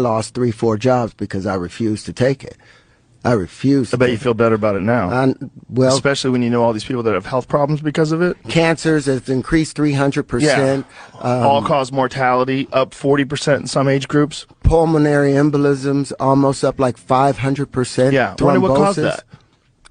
lost 3-4 jobs because I refused to take it. I refused. I bet you feel better about it now. Well, especially when you know all these people that have health problems because of it. Cancers has increased 300%. Yeah. All-cause mortality up 40% in some age groups. Pulmonary embolisms almost up like 500%. Yeah. I wonder what caused that.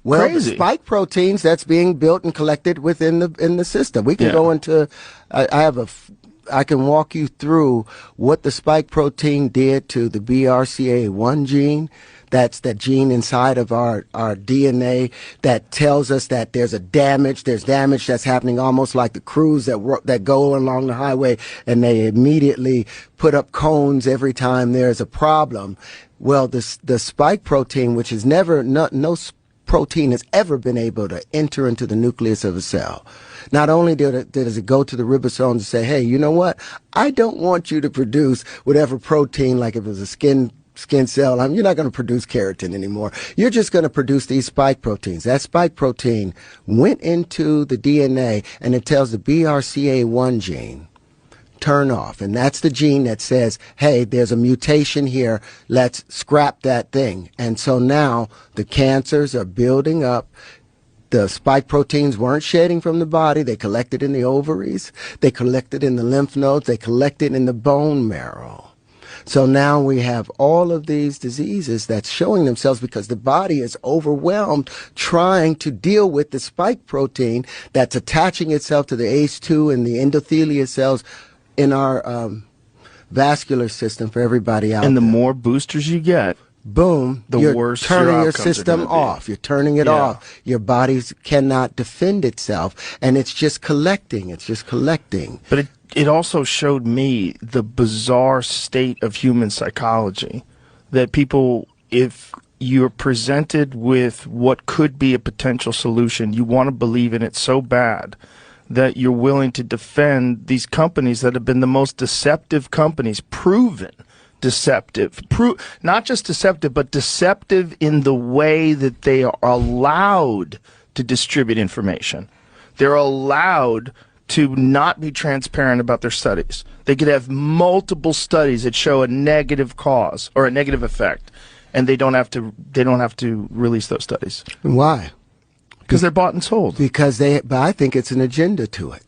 Well, Crazy. the spike proteins that's being built and collected within the system. We can go into. I can walk you through what the spike protein did to the BRCA1 gene. That's that gene inside of our DNA that tells us that there's damage that's happening, almost like the crews that go along the highway and they immediately put up cones every time there's a problem. Well, the spike protein, which is no protein has ever been able to enter into the nucleus of a cell. Not only does it go to the ribosomes and say, hey, you know what? I don't want you to produce whatever protein, like if it was a skin cell, you're not going to produce keratin anymore. You're just going to produce these spike proteins. That spike protein went into the DNA and it tells the BRCA1 gene, turn off. And that's the gene that says, hey, there's a mutation here. Let's scrap that thing. And so now the cancers are building up. The spike proteins weren't shedding from the body. They collected in the ovaries. They collected in the lymph nodes. They collected in the bone marrow. So now we have all of these diseases that's showing themselves because the body is overwhelmed trying to deal with the spike protein that's attaching itself to the ACE2 and the endothelial cells in our vascular system for everybody out there. And the more boosters you get, boom, you're turning your system off. You're turning it off. Your body cannot defend itself, and it's just collecting. It's just collecting. But it also showed me the bizarre state of human psychology, that people, if you're presented with what could be a potential solution, you want to believe in it so bad that you're willing to defend these companies that have been the most deceptive companies, proven deceptive, not just deceptive, but deceptive in the way that they are allowed to distribute information. They're allowed to not be transparent about their studies. They could have multiple studies that show a negative cause or a negative effect, and they don't have to release those studies. Why? Because they're bought and sold. But I think it's an agenda to it.